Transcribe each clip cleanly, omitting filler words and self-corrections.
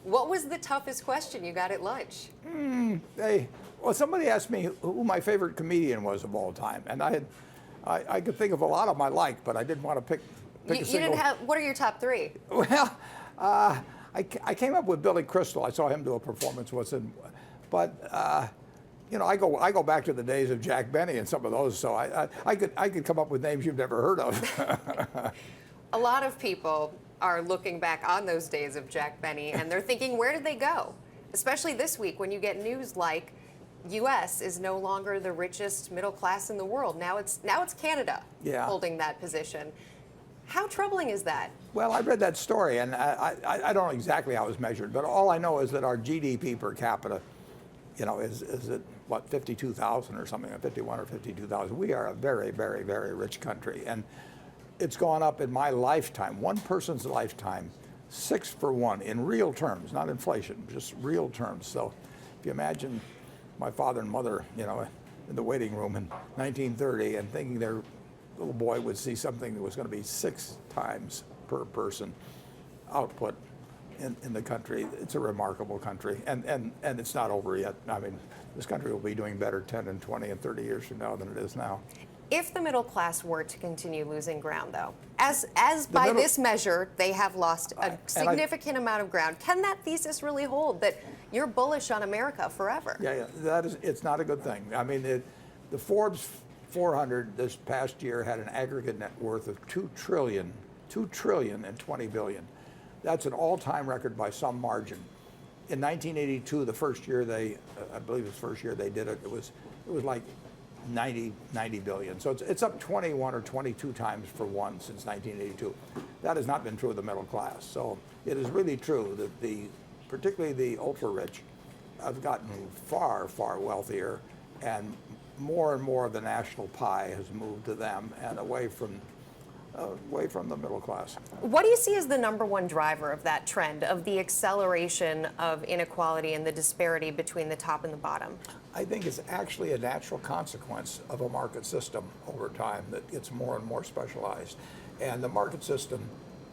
What was the toughest question you got at lunch? Well, somebody asked me who my favorite comedian was of all time, and I could think of a lot of them I like, but I didn't want to pick You a single. didn't have. What are your top three? Well, I came up with Billy Crystal. I saw him do a performance once, but I go back to the days of Jack Benny and some of those. So I could come up with names you've never heard of. A lot of people are looking back on those days of Jack Benny, and they're thinking, where did they go? Especially this week when you get news like U.S. is no longer the richest middle class in the world. Now it's Canada holding that position. How troubling is that? Well, I read that story, and I don't know exactly how it was measured, but all I know is that our GDP per capita, is at what, 52,000 or something, 51 or 52,000. We are a very, very, very rich country, and it's gone up in my lifetime, one person's lifetime, 6 for 1 in real terms, not inflation, just real terms. So if you imagine my father and mother, in the waiting room in 1930 and thinking their little boy would see something that was going to be 6 times per person output in the country. It's a remarkable country, and it's not over yet. I mean, this country will be doing better 10 and 20 and 30 years from now than it is now. If the middle class were to continue losing ground, though, as by this measure, they have lost a significant amount of ground, can that thesis really hold that you're bullish on America forever? Yeah, it's not a good thing. I mean, the Forbes 400 this past year had an aggregate net worth of $2 trillion and 20 billion. That's an all-time record by some margin. In 1982, the first year I believe it was the first year they did it, it was like 90 billion. So it's up 21 or 22 times for one since 1982. That has not been true of the middle class. So it is really true that particularly the ultra-rich have gotten far, far wealthier, and more of the national pie has moved to them and away from the middle class. What do you see as the number one driver of that trend, of the acceleration of inequality and the disparity between the top and the bottom? I think it's actually a natural consequence of a market system over time that gets more and more specialized. And the market system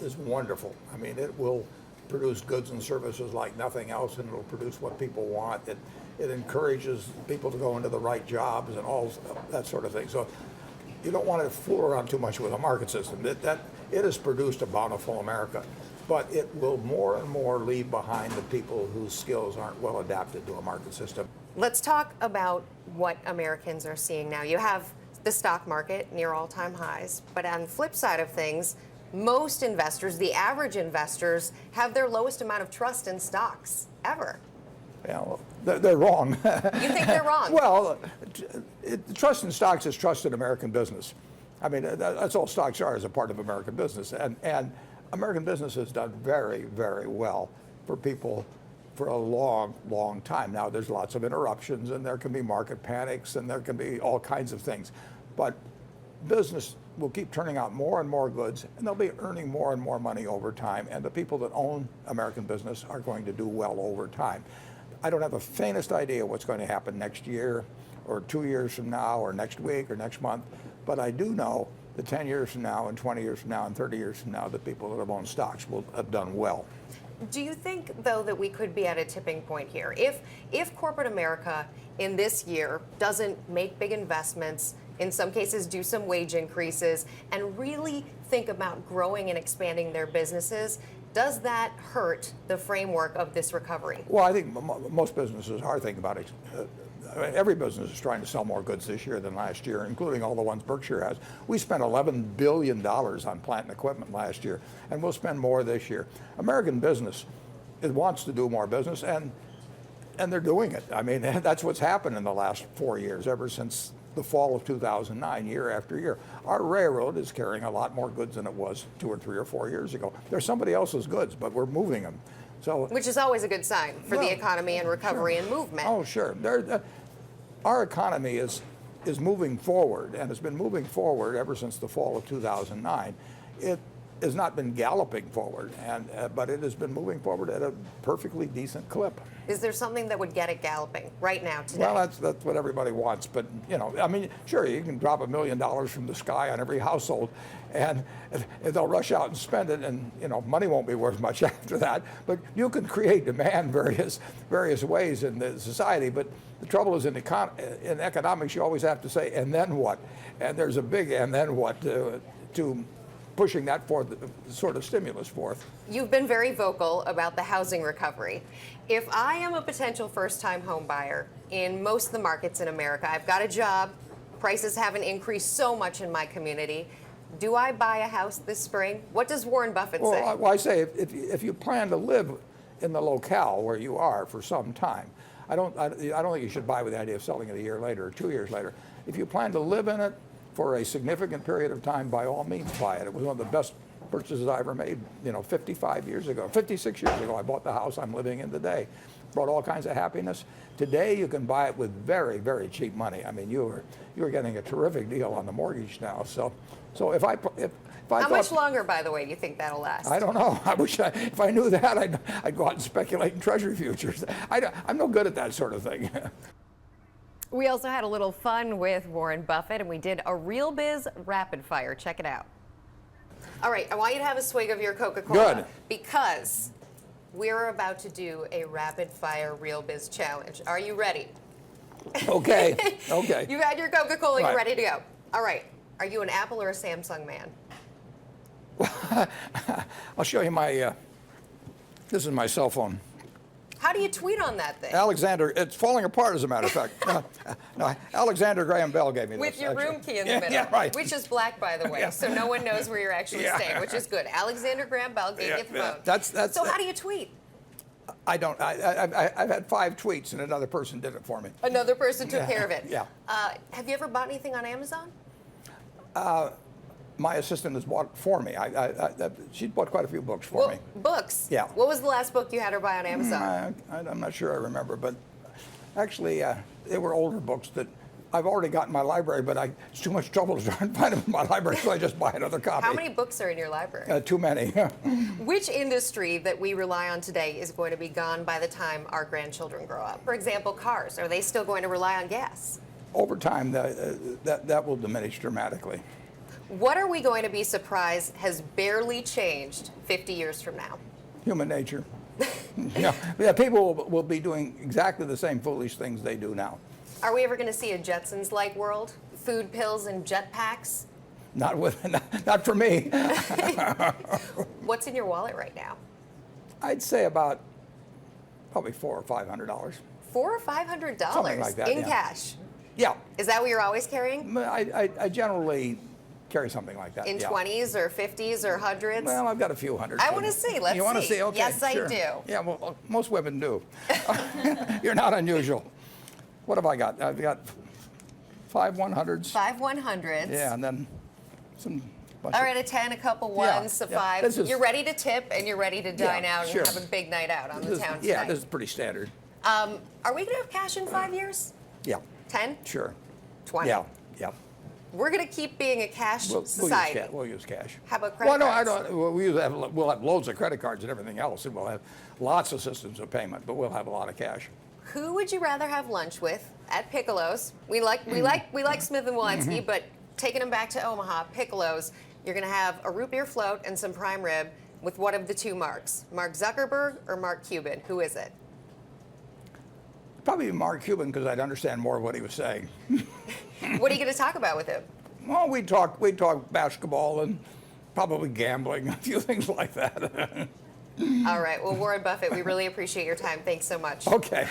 is wonderful. I mean, it will produce goods and services like nothing else, and it'll produce what people want. It encourages people to go into the right jobs and all that sort of thing. So you don't want to fool around too much with a market system. It has produced a bountiful America, but it will more and more leave behind the people whose skills aren't well adapted to a market system. Let's talk about what Americans are seeing now. You have the stock market near all-time highs, but on the flip side of things, most investors, the average investors, have their lowest amount of trust in stocks ever. Yeah, well, they're wrong. You think they're wrong? Well, trust in stocks is trust in American business. I mean, that's all stocks are, as a part of American business. And American business has done very, very well for people for a long, long time. Now, there's lots of interruptions, and there can be market panics, and there can be all kinds of things. But business will keep turning out more and more goods, and they'll be earning more and more money over time. And the people that own American business are going to do well over time. I don't have the faintest idea what's going to happen next year or 2 years from now or next week or next month, but I do know that 10 years from now and 20 years from now and 30 years from now, the people that have owned stocks will have done well. Do you think, though, that we could be at a tipping point here? If corporate America in this year doesn't make big investments, in some cases do some wage increases, and really think about growing and expanding their businesses, does that hurt the framework of this recovery? Well, I think most businesses are thinking about it. Every business is trying to sell more goods this year than last year, including all the ones Berkshire has. We spent $11 billion on plant and equipment last year, and we'll spend more this year. American business, it wants to do more business, and they're doing it. I mean, that's what's happened in the last 4 years, ever since the fall of 2009, year after year. Our railroad is carrying a lot more goods than it was 2 or 3 or 4 years ago. They're somebody else's goods, but we're moving them. So, which is always a good sign for the economy and recovery and movement. Oh, sure. Our economy is moving forward, and has been moving forward ever since the fall of 2009. has not been galloping forward, but it has been moving forward at a perfectly decent clip. Is there something that would get it galloping right now today? Well, that's what everybody wants, but I mean, sure, you can drop $1 million from the sky on every household, and they'll rush out and spend it, and money won't be worth much after that. But you can create demand various ways in the society. But the trouble is in economics, you always have to say, and then what? And there's a big and then what to pushing that forth, sort of stimulus forth. You've been very vocal about the housing recovery. If I am a potential first-time home buyer in most of the markets in America, I've got a job, prices haven't increased so much in my community, do I buy a house this spring? What does Warren Buffett say? Well, I say if you plan to live in the locale where you are for some time, I don't think you should buy with the idea of selling it a year later or 2 years later. If you plan to live in it for a significant period of time, by all means buy it. It was one of the best purchases I ever made, 56 years ago. I bought the house I'm living in today. Brought all kinds of happiness. Today you can buy it with very, very cheap money. I mean, you are getting a terrific deal on the mortgage now. So if I How much longer, by the way, do you think that'll last? I don't know. I wish if I knew that, I'd go out and speculate in Treasury futures. I'm no good at that sort of thing. We also had a little fun with Warren Buffett, and we did a Real Biz rapid fire. Check it out. All right, I want you to have a swig of your Coca-Cola. Good. Because we're about to do a rapid fire Real Biz challenge. Are you ready? Okay. Okay. You've had your Coca-Cola, Right. You're ready to go. All right, are you an Apple or a Samsung man? I'll show you my, this is my cell phone. How do you tweet on that thing? Alexander, it's falling apart as a matter of fact. No, Alexander Graham Bell gave me With this. your actually. room key in the middle, Yeah, right. which is black, by the way, Yeah. so no one knows where you're actually Yeah. staying, which is good. Alexander Graham Bell gave you the phone. That's so how do you tweet? I don't. I've had 5 tweets and another person did it for me. Another person took care of it. Yeah. Have you ever bought anything on Amazon? My assistant has bought for me. She bought quite a few books for me. Books? Yeah. What was the last book you had her buy on Amazon? I'm not sure I remember, but actually they were older books that I've already got in my library, but it's too much trouble to try and find them in my library, so I just buy another copy. How many books are in your library? Too many. Which industry that we rely on today is going to be gone by the time our grandchildren grow up? For example, cars. Are they still going to rely on gas? Over time, that will diminish dramatically. What are we going to be surprised has barely changed 50 years from now? Human nature. Yeah, people will be doing exactly the same foolish things they do now. Are we ever going to see a Jetsons-like world? Food, pills, and jetpacks? Not for me. What's in your wallet right now? I'd say about probably $400 or $500. $400 or $500 Something like that, in yeah. cash. Yeah. Is that what you're always carrying? I generally carry something like that. In yeah. 20s or 50s or hundreds? Well, I've got a few hundred. I want to see. Let's see. You want to see? Okay. Yes, sure. I do. Yeah, well, most women do. You're not unusual. What have I got? I've got 5 100s. 5 100s. Yeah, and then some. All right, a 10, a couple ones, a 5. You're ready to tip and you're ready to dine out and have a big night out on the town tonight. Yeah, this is pretty standard. Are we going to have cash in 5 years? Yeah. 10? Sure. 20? Yeah, yeah. We're going to keep being a cash society. We'll use cash. How about credit cards? I don't. We'll have loads of credit cards and everything else, and we'll have lots of systems of payment, but we'll have a lot of cash. Who would you rather have lunch with at Piccolo's? We like Smith and Wollensky, but taking them back to Omaha, Piccolo's, you're going to have a root beer float and some prime rib with one of the two Marks, Mark Zuckerberg or Mark Cuban. Who is it? Probably Mark Cuban, because I'd understand more of what he was saying. What are you going to talk about with him? Well, we'd talk basketball and probably gambling, a few things like that. All right. Well, Warren Buffett, we really appreciate your time. Thanks so much. Okay.